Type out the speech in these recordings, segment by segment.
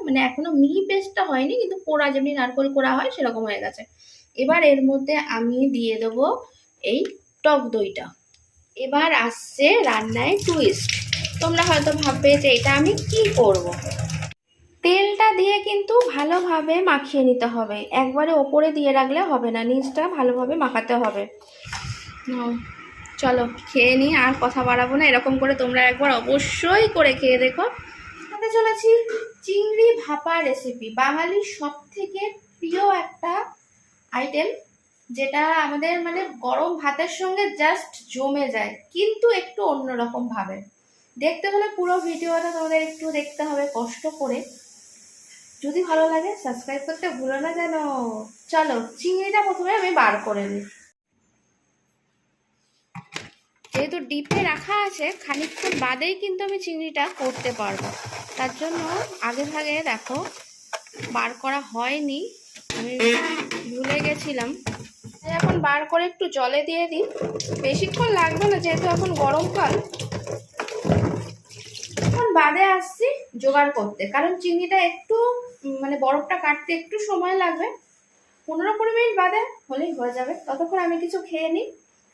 মানে এখনো মিহি পেস্টটা হয়নি, কিন্তু কোড়া যেমনি নারকোল কোড়া হয় সেরকম হয়ে গেছে। এবার এর মধ্যে আমি দিয়ে দেবো এই টক দইটা। এবার আসছে রান্নায় টুইস্ট। তোমরা হয়তো ভাববে যে এটা আমি কি করব। তেলটা দিয়ে কিন্তু ভালোভাবে মাখিয়ে নিতে হবে, একবারে ওপরে দিয়ে রাখলে হবে না, নিচটা ভালোভাবে মাখাতে হবে। চলো খেয়ে নিই, আর কথা বাড়াবো না। এরকম করে তোমরা একবার অবশ্যই করে খেয়ে দেখো। খেতে চলেছি চিংড়ি ভাপা রেসিপি, বাঙালির সব থেকে প্রিয় একটা আইটেম, যেটা আমাদের মানে গরম ভাতের সঙ্গে জাস্ট জমে যায়, কিন্তু একটু অন্যরকম ভাবে। দেখতে হলে পুরো ভিডিওটা তোমাদের একটু দেখতে হবে কষ্ট করে। যদি ভালো লাগে সাবস্ক্রাইব করতে ভুলো না যেন। চলো চিংড়িটা প্রথমে আমি বার করে নিই। যেহেতু ডিপে রাখা আছে, খানিকক্ষণ বাদেই কিন্তু আমি চিংড়িটা করতে পারবো, তার জন্য আগে ভাগে দেখো বার করা হয়নি, আমি ভুলে গেছিলাম। এখন বার করে একটু জলে দিয়ে দিই, বেশিক্ষণ লাগবে না যেহেতু এখন গরমকাল। এখন বাদে আসছি জোগাড় করতে, কারণ চিংড়িটা একটু মানে বরফটা কাটতে একটু সময় লাগবে। 15-20 মিনিট বাদে হলেই হয়ে যাবে, ততক্ষণ আমি কিছু খেয়ে নিই।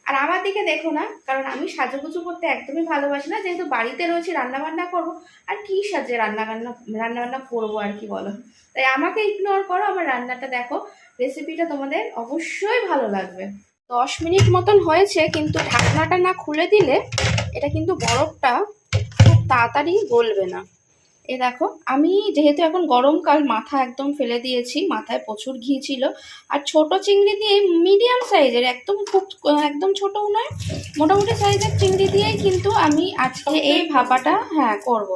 আর আমার দিকে দেখো না, কারণ আমি সাজুগুজু করতে একদমই ভালোবাসি না, যেহেতু বাড়িতে রয়েছে রান্নাবান্না করবো, আর কি সাজে রান্নাবান্না করবো আর কি বলো। তাই আমাকে ইগনোর করো, আমার রান্নাটা দেখো। রেসিপিটা তোমাদের অবশ্যই ভালো লাগবে। 10 মিনিট মতন হয়েছে, কিন্তু ঢাকনাটা না খুলে দিলে এটা কিন্তু বরফটা খুব তাড়াতাড়ি গলবে না। এ দেখো, আমি যেহেতু এখন গরমকাল মাথা একদম ফেলে দিয়েছি, মাথায় প্রচুর ঘি ছিল। আর ছোট চিংড়ি দিয়ে মিডিয়াম সাইজের, একদম খুব একদম ছোটও নয়, মোটামুটি সাইজের চিংড়ি দিয়েই কিন্তু আমি আজকে এই ভাপাটা করব।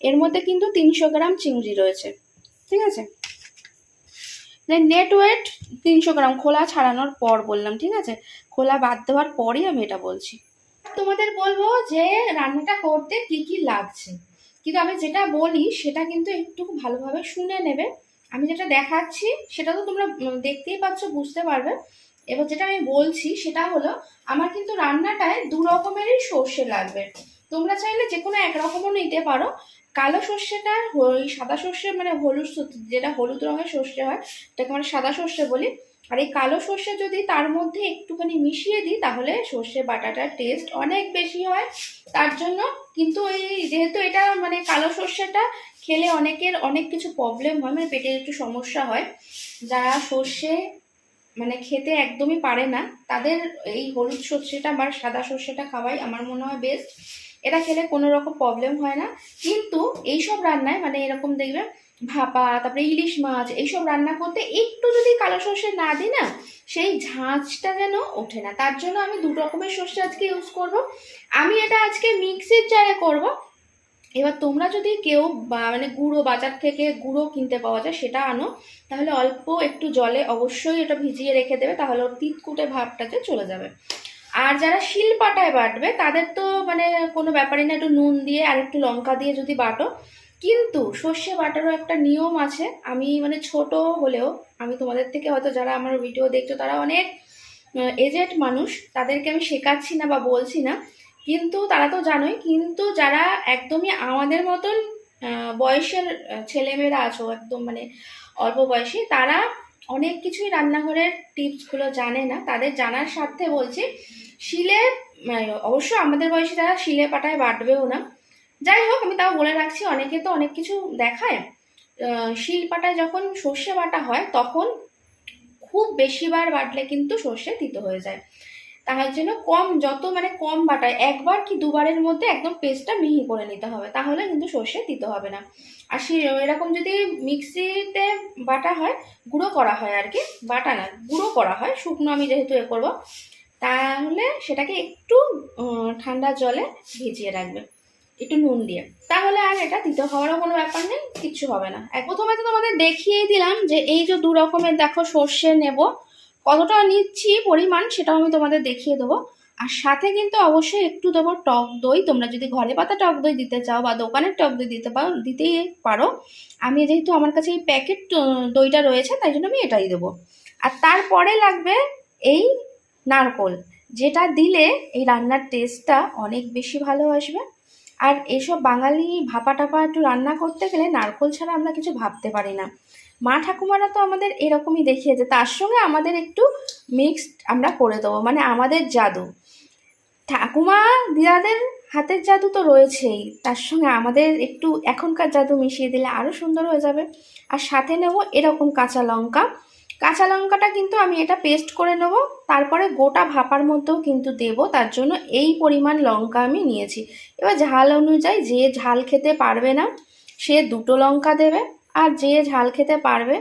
এর মধ্যে কিন্তু 300 গ্রাম চিংড়ি রয়েছে, ঠিক আছে। নেট ওয়েট 300 গ্রাম, খোলা ছাড়ানোর পর বললাম, ঠিক আছে, খোলা বাদ দেওয়ার পরই আমি এটা বলছি। তোমাদের বলবো যে রান্নাটা করতে কি কি লাগছে, কিন্তু আমি যেটা বলি সেটা কিন্তু একটু ভালোভাবে শুনে নেবে। আমি যেটা দেখাচ্ছি সেটা তো তোমরা দেখতেই পাচ্ছ, বুঝতে পারবে। এবার যেটা আমি বলছি সেটা হলো, আমার কিন্তু রান্নাটায় 2 রকমেরই সর্ষে লাগবে। তোমরা চাইলে যে কোনো এক রকমও নিতে পারো। কালো সর্ষেটা, ওই সাদা সর্ষে মানে হলুদ, যেটা হলুদ রঙের সর্ষে হয় সেটাকে আমরা সাদা সর্ষে বলি। আর এই কালো সর্ষে যদি তার মধ্যে একটুখানি মিশিয়ে দিই, তাহলে সর্ষে বাটাটার টেস্ট অনেক বেশি হয়। তার জন্য কিন্তু এই যেহেতু এটা মানে কালো সর্ষেটা খেলে অনেকের অনেক কিছু প্রবলেম হয়, মানে পেটের একটু সমস্যা হয়, যারা সর্ষে মানে খেতে একদমই পারে না, তাদের এই হলুদ সর্ষেটা বা সাদা সর্ষেটা খাওয়াই আমার মনে হয় বেস্ট। এটা খেলে কোনো রকম প্রবলেম হয় না। কিন্তু এইসব রান্নায় মানে এরকম দেখবে ভাপা, তারপরে ইলিশ মাছ, এইসব রান্না করতে একটু যদি কালো সর্ষে না দিই না, সেই ঝাঁঝটা যেন ওঠে না। তার জন্য আমি 2 রকমের সর্ষে আজকে ইউজ করব। আমি এটা আজকে মিক্সির জারে করব। এবার তোমরা যদি কেউ মানে গুঁড়ো বাজার থেকে গুঁড়ো কিনতে পাওয়া যায় সেটা আনো, তাহলে অল্প একটু জলে অবশ্যই এটা ভিজিয়ে রেখে দেবে, তাহলে ওর তিতকুটে ভাবটাতে চলে যাবে। আর যারা শিলপাটায় বাটবে তাদের তো মানে কোনো ব্যাপারই না, একটু নুন দিয়ে আর একটু লঙ্কা দিয়ে যদি বাটো। কিন্তু সর্ষে বাটারও একটা নিয়ম আছে। আমি মানে ছোট হলেও, আমি তোমাদের থেকে হয়তো যারা আমার ভিডিও দেখছো তারা অনেক এজেড মানুষ, তাদেরকে আমি শেখাচ্ছি না বা বলছি না, কিন্তু তারা তো জানোই। কিন্তু যারা একদমই আমাদের মতন বয়সের ছেলেমেয়েরা আছো, একদম মানে অল্প বয়সী, তারা অনেক কিছুই রান্নাঘরের টিপসগুলো জানে না। তাদের জানার স্বার্থে বলছি, শিলে অবশ্য আমাদের বয়সী তারা শিলে পাটায় বাটবেও না। যাই হোক, আমি তাও বলে রাখছি, অনেকে তো অনেক কিছু দেখায়। শিল পাটায় যখন সর্ষে বাটা হয় তখন খুব বেশিবার বাটলে কিন্তু সর্ষে তিতো হয়ে যায়। তার জন্য যত মানে কম বাটায়, 1বার কি 2বারের মধ্যে একদম পেস্টটা মিহি করে নিতে হবে, তাহলে কিন্তু সর্ষে দিতে হবে না। আর এরকম যদি মিক্সিতে বাটা হয়, গুঁড়ো করা হয় আর কি, বাটা না গুঁড়ো করা হয়, শুকনো আমি যেহেতু করবো, তাহলে সেটাকে একটু ঠান্ডা জলে ভিজিয়ে রাখবে একটু নুন দিয়ে, তাহলে আর এটা দিতে হওয়ারও কোনো ব্যাপার নেই, কিচ্ছু হবে না। প্রথমে তো তোমাদের দেখিয়েই দিলাম যে এই যে 2 রকমের দেখো সর্ষে নেব, কতটা নিচ্ছি পরিমাণ সেটাও আমি তোমাদের দেখিয়ে দেবো। আর সাথে কিন্তু অবশ্যই একটু দেবো টক দই। তোমরা যদি ঘরে পাতা টক দই দিতে চাও বা দোকানের টক দই দিতেই পারো। আমি যেহেতু আমার কাছে এই প্যাকেট দইটা রয়েছে, তাই জন্য আমি এটাই দেবো। আর তারপরে লাগবে এই নারকোল, যেটা দিলে এই রান্নার টেস্টটা অনেক বেশি ভালো আসবে। আর এসব বাঙালি ভাপা টাপা একটু রান্না করতে গেলে নারকোল ছাড়া আমরা কিছু ভাবতে পারি না। মা ঠাকুমারা তো আমাদের এরকমই দেখিয়েছে, তার সঙ্গে আমাদের একটু মিক্সড আমরা করে দেবো, মানে আমাদের জাদু। ঠাকুমা দিদাদের হাতের জাদু তো রয়েছেই, তার সঙ্গে আমাদের একটু এখনকার জাদু মিশিয়ে দিলে আরও সুন্দর হয়ে যাবে। আর সাথে নেব এরকম কাঁচা লঙ্কা। কাঁচা লঙ্কাটা কিন্তু আমি এটা পেস্ট করে নেব, তারপরে গোটা ভাপার মধ্যেও কিন্তু দেব, তার জন্য এই পরিমাণ লঙ্কা আমি নিয়েছি। এবার ঝাল অনুযায়ী যে ঝাল খেতে পারবে না সে 2টো লঙ্কা দেবে, আর যে ঝাল খেতে পারবে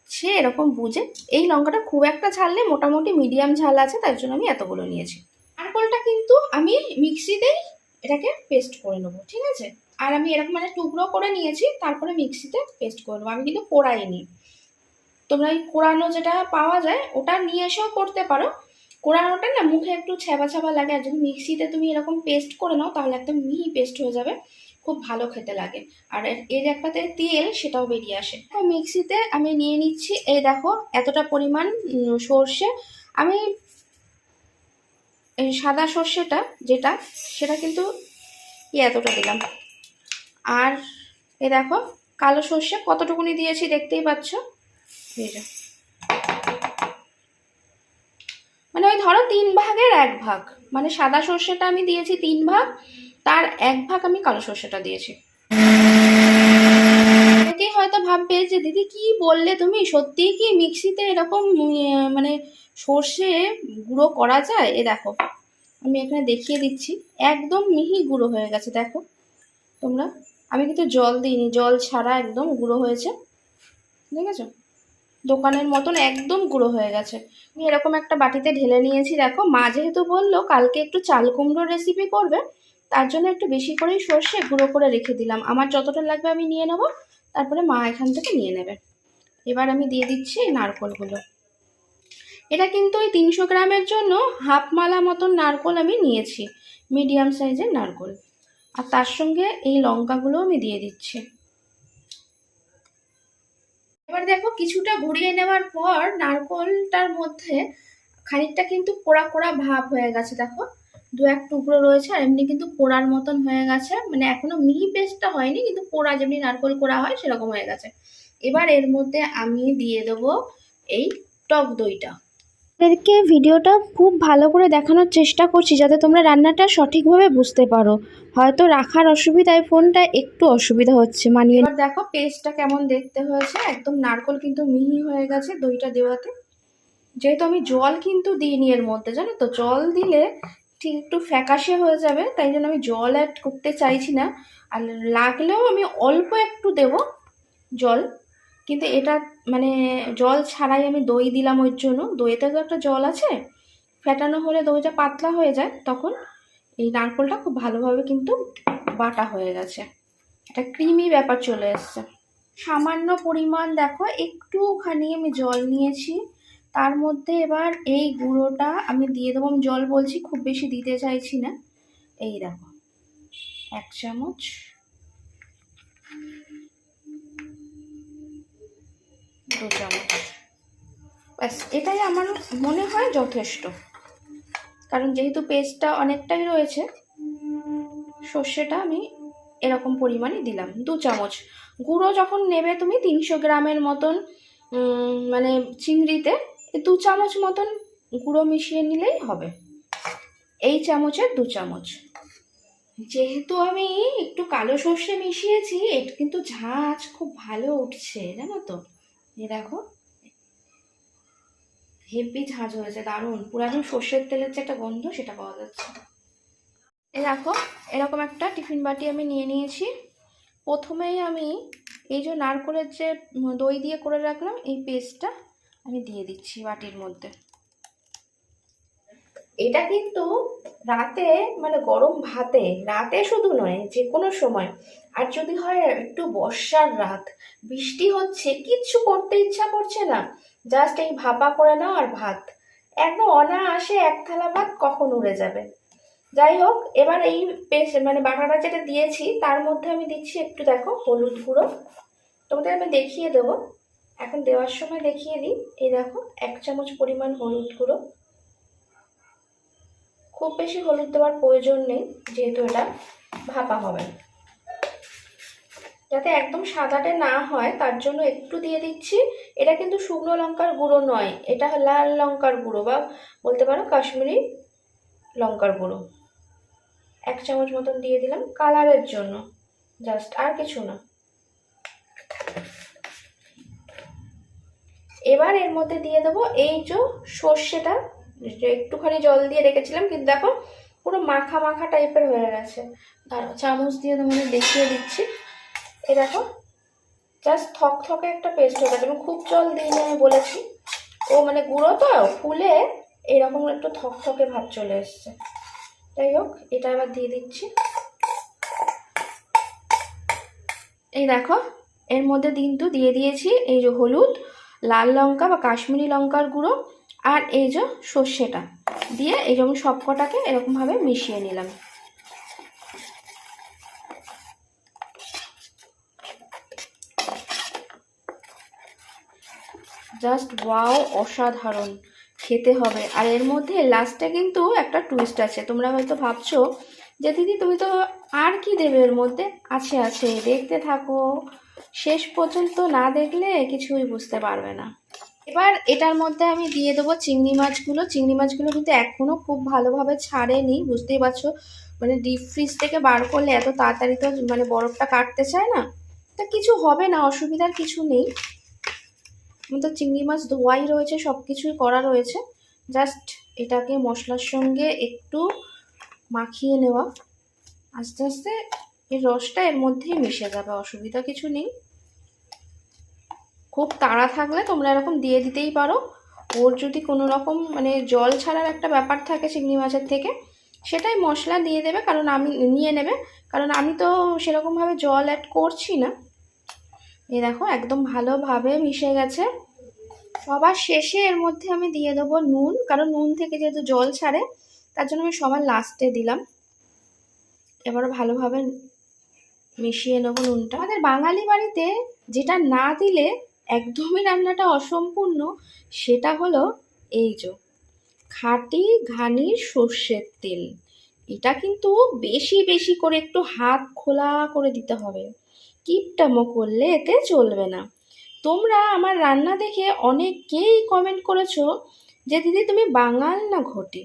সে এরকম বুঝে। এই লঙ্কাটা খুব একটা ঝাল নেই, মোটামুটি মিডিয়াম ঝাল আছে, তার জন্য আমি এতগুলো নিয়েছি। নারকোলটা কিন্তু আমি মিক্সিতেই এটাকে পেস্ট করে নেবো, ঠিক আছে। আর আমি এরকম মানে টুকরো করে নিয়েছি, তারপরে মিক্সিতে পেস্ট করে নেবো। আমি কিন্তু কোড়াইনি, তোমরা এই কোড়ানো যেটা পাওয়া যায় ওটা নিয়ে এসেও করতে পারো। কোড়ানোটা না মুখে একটু ছ্যাবা ছ্যাবা লাগে, আর যদি মিক্সিতে তুমি এরকম পেস্ট করে নাও তাহলে একদম মিহি পেস্ট হয়ে যাবে, খুব ভালো খেতে লাগে। আর এর একটাতে তেল সেটাও বেরিয়ে আসে। মিক্সিতে আমি নিয়ে নিচ্ছি, এই দেখো এতটা পরিমাণ সর্ষে। আমি এই সাদা সর্ষেটা যেটা সেটা কিন্তু এতটা দিলাম। আর এ দেখো কালো সর্ষে কতটুকুনি দিয়েছি দেখতেই পাচ্ছ, এই যে মানে ওই ধরো 3 ভাগের 1 ভাগ, মানে সাদা সর্ষেটা আমি দিয়েছি 3 ভাগ, তার 1 ভাগ আমি কালো সর্ষেটা দিয়েছি। অনেকেই হয়তো ভাববে যে দিদি কি বললে তুমি, সত্যিই কি মিক্সিতে এরকম মানে সর্ষে গুঁড়ো করা যায়? এ দেখো আমি এখানে দেখিয়ে দিচ্ছি, একদম মিহি গুঁড়ো হয়ে গেছে দেখো তোমরা। আমি কিন্তু জল দিইনি, জল ছাড়া একদম গুঁড়ো হয়েছে, দেখেছো? দোকানের মতন একদম গুঁড়ো হয়ে গেছে। আমি এরকম একটা বাটিতে ঢেলে নিয়েছি। দেখো মা যেহেতু বললো কালকে একটু চাল কুমড়োর রেসিপি করবে, তার জন্য একটু বেশি করেই সর্ষে গুঁড়ো করে রেখে দিলাম। আমার যতটা লাগবে আমি নিয়ে নেবো, তারপরে মা এখান থেকে নিয়ে নেবে। এবার আমি দিয়ে দিচ্ছি এই নারকোলগুলো। এটা কিন্তু ওই 300 গ্রামের জন্য হাফ মালা মতন নারকোল আমি নিয়েছি, মিডিয়াম সাইজের নারকোল। আর তার সঙ্গে এই লঙ্কাগুলো আমি দিয়ে দিচ্ছি। এবার দেখো কিছুটা ঘুরিয়ে নেওয়ার পর নারকোলটার মধ্যে খানিকটা কিন্তু পোড়া পোড়া ভাব হয়ে গেছে, দেখো 2-1 টুকরো রয়েছে, আর এমনি কিন্তু পোড়ার মতন হয়ে গেছে, মানে এখনো মিহি পেস্টটা হয়নি, কিন্তু পোড়া যেমনি নারকোল কোড়া হয় সেরকম হয়ে গেছে। এবার এর মধ্যে আমি দিয়ে দেবো এই টক দইটা। এদেরকে ভিডিওটা খুব ভালো করে দেখানোর চেষ্টা করছি যাতে তোমরা রান্নাটা সঠিকভাবে বুঝতে পারো। হয়তো রাখার অসুবিধায় ফোনটা একটু অসুবিধা হচ্ছে মানিয়ে। এবার দেখো পেস্টটা কেমন দেখতে হয়েছে, একদম নারকোল কিন্তু মিহি হয়ে গেছে দইটা দেওয়াতে। যেহেতু আমি জল কিন্তু দিইনি এর মধ্যে, জানো তো, জল দিলে ঠিক একটু ফ্যাকাশে হয়ে যাবে, তাই জন্য আমি জল অ্যাড করতে চাইছি না। আর লাগলেও আমি অল্প একটু দেব জল, কিন্তু এটা মানে জল ছাড়াই আমি দই দিলাম, ওই জন্য দইতে তো একটা জল আছে, ফেটানো হলে দইটা পাতলা হয়ে যায়, তখন এই নারকোলটা খুব ভালোভাবে কিন্তু বাটা হয়ে গেছে, একটা ক্রিমি ব্যাপার চলে এসছে। সামান্য পরিমাণ দেখো একটুখানি আমি জল নিয়েছি, তার মধ্যে এবার এই গুঁড়োটা আমি দিয়ে দেবো। আমি জল বলছি, খুব বেশি দিতে চাইছি না। এই দেখো 1 চামচ, 2 চামচ, ব্যাস এটাই আমার মনে হয় যথেষ্ট, কারণ যেহেতু পেস্টটা অনেকটাই রয়েছে। সর্ষেটা আমি এরকম পরিমাণে দিলাম 2 চামচ। গুঁড়ো যখন নেবে তুমি 300 গ্রামের মতন মানে চিংড়িতে 2 চামচ মতন গুঁড়ো মিশিয়ে নিলেই হবে, এই চামচের 2 চামচ। যেহেতু আমি একটু কালো সর্ষে মিশিয়েছি, এটা কিন্তু ঝাঁঝ খুব ভালো উঠছে, জানো তো। এই দেখো হেভি ঝাঁঝ হয়েছে, দারুণ, পুরানো সর্ষের তেলের যে একটা গন্ধ সেটা পাওয়া যাচ্ছে। এই দেখো এরকম একটা টিফিন বাটি আমি নিয়ে নিয়েছি। প্রথমেই আমি এই যে নারকোলের যে দই দিয়ে করে রাখলাম এই পেস্টটা আমি দিয়ে দিচ্ছি বাটির মধ্যে। এটা কিন্তু রাতে মানে গরম ভাতে, রাতে শুধু নয় যে কোনো সময়, আর যদি হয় একটু বর্ষার রাত, বৃষ্টি হচ্ছে, কিচ্ছু করতে ইচ্ছা করছে না, জাস্ট এই ভাপা করে নাও আর ভাত, একদম অনায়াসে 1 থালা ভাত কখন উড়ে যাবে। যাই হোক, এবার এই পেস্ট মানে বাটাটা যেটা দিয়েছি তার মধ্যে আমি দিচ্ছি একটু, দেখো হলুদ গুঁড়ো, তোমাদের আমি দেখিয়ে দেবো, এখন দেওয়ার সময় দেখিয়ে দিই। এই দেখো 1 চামচ পরিমাণ হলুদ গুঁড়ো, খুব বেশি হলুদ দেওয়ার প্রয়োজন নেই, যেহেতু এটা ভাপা হবে। যাতে একদম সাদাটে না হয় তার জন্য একটু দিয়ে দিচ্ছি। এটা কিন্তু শুকনো লঙ্কার গুঁড়ো নয়, এটা লাল লঙ্কার গুঁড়ো বা বলতে পারো কাশ্মীরি লঙ্কার গুঁড়ো। 1 চামচ মতন দিয়ে দিলাম কালারের জন্য, জাস্ট, আর কিছু না। এবার এর মধ্যে দিয়ে দেবো এই যে সর্ষেটা, একটুখানি জল দিয়ে রেখেছিলাম, কিন্তু দেখো পুরো মাখা মাখা টাইপের হয়ে গেছে। চামচ দিয়ে তোমাদের দেখিয়ে দিচ্ছি। এই দেখো জাস্ট থকথকে একটা পেস্ট হয়ে গেছে। আমি খুব জল দিইনি, আমি বলেছি। ও মানে গুঁড়ো তো ফুলে এরকম একটু থকথকে ভাব চলে এসছে। যাই হোক, এটা এবার দিয়ে দিচ্ছি। এই দেখো এর মধ্যে কিন্তু দিয়ে দিয়েছি এই যে হলুদ, লাল লঙ্কা বা কাশ্মীরি লঙ্কার গুঁড়ো, আর এই যে সর্ষেটা দিয়ে এই যেমন সবকটাকে এরকমভাবে মিশিয়ে নিলাম। জাস্ট ওয়াও, অসাধারণ খেতে হবে। আর এর মধ্যে লাস্টে কিন্তু একটা টুইস্ট আছে। তোমরা হয়তো ভাবছো যে দিদি তুমি তো আর কি দেবে এর মধ্যে। আছে আছে, দেখতে থাকো, শেষ পর্যন্ত না দেখলে কিছুই বুঝতে পারবে না। এবার এটার মধ্যে আমি দিয়ে দেবো চিংড়ি মাছগুলো। চিংড়ি মাছগুলো কিন্তু এখনও খুব ভালোভাবে ছাড়েনি, বুঝতেই পারছো। মানে ডিপ ফ্রিজ থেকে বার করলে এত তাড়াতাড়ি তো মানে বরফটা কাটতে চায় না, তা কিছু হবে না, অসুবিধার কিছু নেই। তো চিংড়ি মাছ ধোয়াই রয়েছে, সব কিছুই করা রয়েছে। জাস্ট এটাকে মশলার সঙ্গে একটু মাখিয়ে নেওয়া, আস্তে আস্তে এর রসটা এর মধ্যেই মিশে যাবে, অসুবিধা কিছু নেই। খুব তাড়া থাকলে তোমরা এরকম দিয়ে দিতেই পারো। ওর যদি কোনো রকম মানে জল ছাড়ার একটা ব্যাপার থাকে চিংড়ি মাছের থেকে, সেটাই মশলা দিয়ে দেবে, কারণ আমি নিয়ে নেবে, কারণ আমি তো সেরকমভাবে জল অ্যাড করছি না। এই দেখো একদম ভালোভাবে মিশে গেছে। সবার শেষে এর মধ্যে আমি দিয়ে দেবো নুন, কারণ নুন থেকে যেহেতু জল ছাড়ে তার জন্য আমি সবার লাস্টে দিলাম। এবারও ভালোভাবে মিশিয়ে নেবো নুনটা। আমাদের বাঙালি বাড়িতে যেটা না দিলে একদমই রান্নাটা অসম্পূর্ণ, সেটা হলো এই যে খাঁটি ঘানির সর্ষের তেল। এটা কিন্তু বেশি বেশি করে একটু হাত খোলা করে দিতে হবে, কিপটামো করলে এতে চলবে না। তোমরা আমার রান্না দেখে অনেকেই কমেন্ট করেছো যে দিদি তুমি বাঙাল না ঘটি।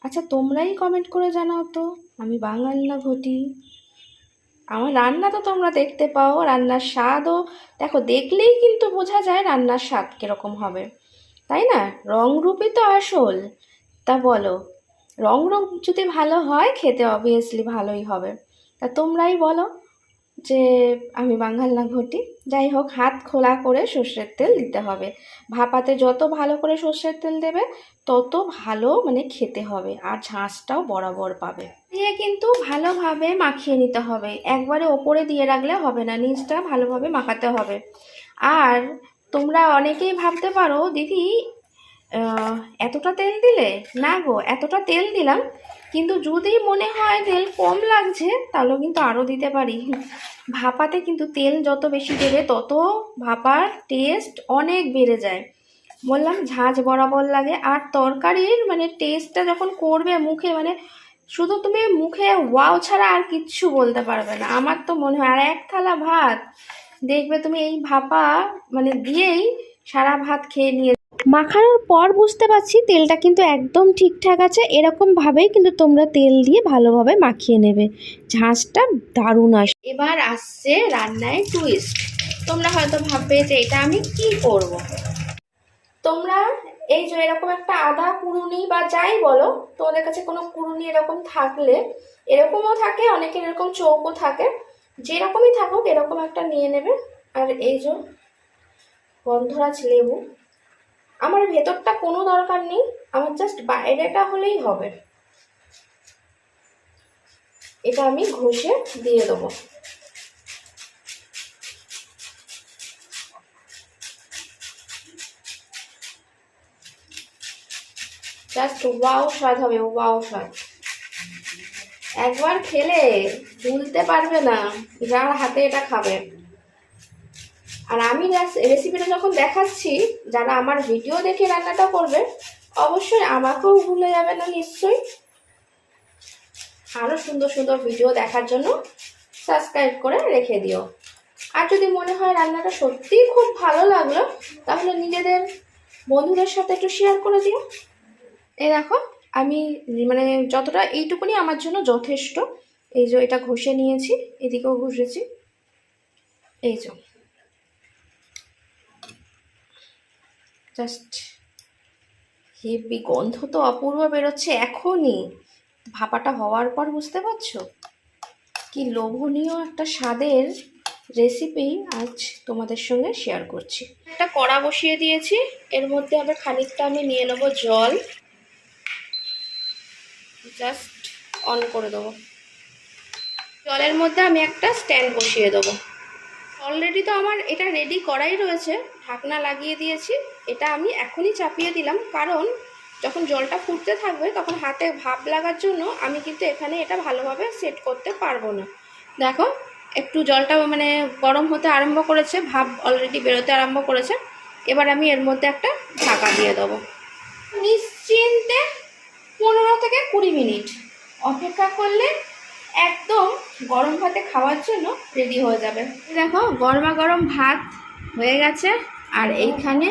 আচ্ছা তোমরাই কমেন্ট করে জানাও তো আমি বাঙাল না ঘটি। আমার রান্না তো তোমরা দেখতে পাও, রান্নার স্বাদও দেখো, দেখলেই কিন্তু বোঝা যায় রান্নার স্বাদ কীরকম হবে, তাই না? রংরূপই তো আসল। তা বলো, রূপ যদি ভালো হয় খেতে অবভিয়াসলি ভালোই হবে। তা তোমরাই বলো যে আমি বাঙাল না ঘটি। যাই হোক, হাত খোলা করে সর্ষের তেল দিতে হবে। ভাপাতে যত ভালো করে সর্ষের তেল দেবে তত ভালো মানে খেতে হবে, আর ঝাঁঝটাও বরাবর পাবে। দিয়ে কিন্তু ভালোভাবে মাখিয়ে নিতে হবে, একবারে ওপরে দিয়ে রাখলে হবে না, নিচটা ভালোভাবে মাখাতে হবে। আর তোমরা অনেকেই ভাবতে পারো দিদি এতটা তেল দিলে, না গো এতটা তেল দিলাম, কিন্তু যদি মনে হয় তেল কম লাগছে তাহলেও কিন্তু আরও দিতে পারি। ভাপাতে কিন্তু তেল যত বেশি দেবে তত ভাপার টেস্ট অনেক বেড়ে যায়। বললাম ঝাঁঝ বরাবর লাগে। আর তরকারির মানে টেস্টটা যখন করবে মুখে, মানে শুধু তুমি মুখে ওয়াও ছাড়া আর কিচ্ছু বলতে পারবে না আমার তো মনে হয়। আর এক থালা ভাত দেখবে তুমি এই ভাপা মানে দিয়েই সারা ভাত খেয়ে নিয়ে। মাখানোর পর বুঝতে পারছি তেলটা কিন্তু একদম ঠিকঠাক আছে। এরকমভাবেই কিন্তু তোমরা তেল দিয়ে ভালোভাবে মাখিয়ে নেবে, ঝাঁঝটা দারুণ আসে। এবার আসছে রান্নায় টুইস্ট। তোমরা হয়তো ভাববে যে এটা আমি কি করব। তোমরা এই যে এরকম একটা আদা কুড়ুনি বা যাই বলো, তোমাদের কাছে কোনো কুড়ুনি এরকম থাকলে, এরকমও থাকে অনেকের, এরকম চৌকো থাকে, যেরকমই থাকুক এরকম একটা নিয়ে নেবে। আর এই যে গন্ধরাজ লেবু, আমার ভেতরটা কোনো দরকার নেই, আমার জাস্ট বাইরেটা হলেই হবে। এটা আমি ঘষে দিয়ে দেবো। জাস্ট ওয়াও স্বাদ হবে, ওয়াও স্বাদ। একবার খেলে ভুলতে পারবে না যার হাতে এটা খাবে। আর আমি রেসিপিটা যখন দেখাচ্ছি, যারা আমার ভিডিও দেখে রান্নাটা করবে অবশ্যই আমাকেও ভুলে যাবে না নিশ্চয়ই। আরও সুন্দর সুন্দর ভিডিও দেখার জন্য সাবস্ক্রাইব করে রেখে দিও। আর যদি মনে হয় রান্নাটা সত্যিই খুব ভালো লাগলো, তাহলে নিজেদের বন্ধুদের সাথে একটু শেয়ার করে দিও। এই দেখো আমি মানে যতটা এইটুকুনি আমার জন্য যথেষ্ট। এই যে এটা ঘষে নিয়েছি, এদিকেও ঘষেছি, এই যে জাস্ট হেভি গন্ধ তো অপূর্ব বেরোচ্ছে এখনই, ভাপাটা হওয়ার পর বুঝতে পারছো কি লোভনীয় একটা স্বাদের রেসিপি আজ তোমাদের সঙ্গে শেয়ার করছি। একটা কড়া বসিয়ে দিয়েছি, এর মধ্যে আবার খানিকটা আমি নিয়ে নেবো জল, জাস্ট অন করে দেবো। জলের মধ্যে আমি একটা স্ট্যান্ড বসিয়ে দেবো। অলরেডি তো আমার এটা রেডি করাই রয়েছে, ঢাকনা লাগিয়ে দিয়েছি। এটা আমি এখনই চাপিয়ে দিলাম, কারণ যখন জলটা ফুটতে থাকবে তখন হাতে ভাপ লাগার জন্য আমি কিন্তু এখানে এটা ভালোভাবে সেট করতে পারবো না। দেখো একটু জলটা মানে গরম হতে আরম্ভ করেছে, ভাপ অলরেডি বেরোতে আরম্ভ করেছে। এবার আমি এর মধ্যে একটা ঢাকা দিয়ে দেবো। নিশ্চিন্তে 15 থেকে 20 মিনিট অপেক্ষা করলে একদম গরম ভাতে খাওয়ার জন্য রেডি হয়ে যাবে। দেখো গরমা গরম ভাত হয়ে গেছে, আর এইখানে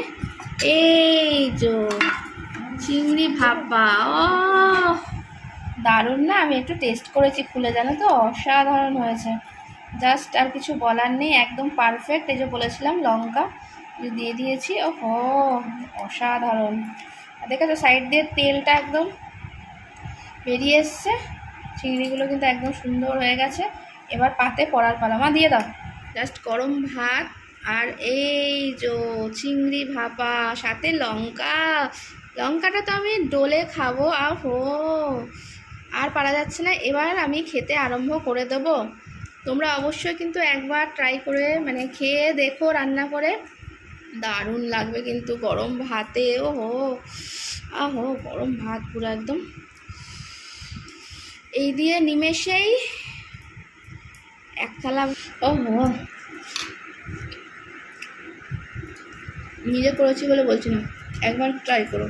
এই যে চিংড়ি ভাপা, ও দারুণ না? আমি একটু টেস্ট করেছি খুলে, জানো তো অসাধারণ হয়েছে। জাস্ট আর কিছু বলার নেই, একদম পারফেক্ট। এই যে বলেছিলাম লঙ্কা দিয়ে দিয়েছি, ওহো অসাধারণ। দেখেছো সাইড দিয়ে তেলটা একদম বেরিয়ে এসছে, চিংড়িগুলো কিন্তু একদম সুন্দর হয়ে গেছে। এবার পাতে পড়ার পালা, মা দিয়ে দাও। জাস্ট গরম ভাত আর এই যে চিংড়ি ভাপা, সাথে লঙ্কা, লঙ্কাটা তো আমি ডোলে খাবো। আহো, আর পারা যাচ্ছে না। এবার আমি খেতে আরম্ভ করে দেবো। তোমরা অবশ্যই কিন্তু একবার ট্রাই করে মানে খেয়ে দেখো রান্না করে, দারুণ লাগবে কিন্তু গরম ভাতে। ওহো আহো, গরম ভাত পুরো একদম এই দিয়ে নিমেষেই এক থালা। ওহো, নিজে করেছি বলে বলছি না, একবার ট্রাই করো।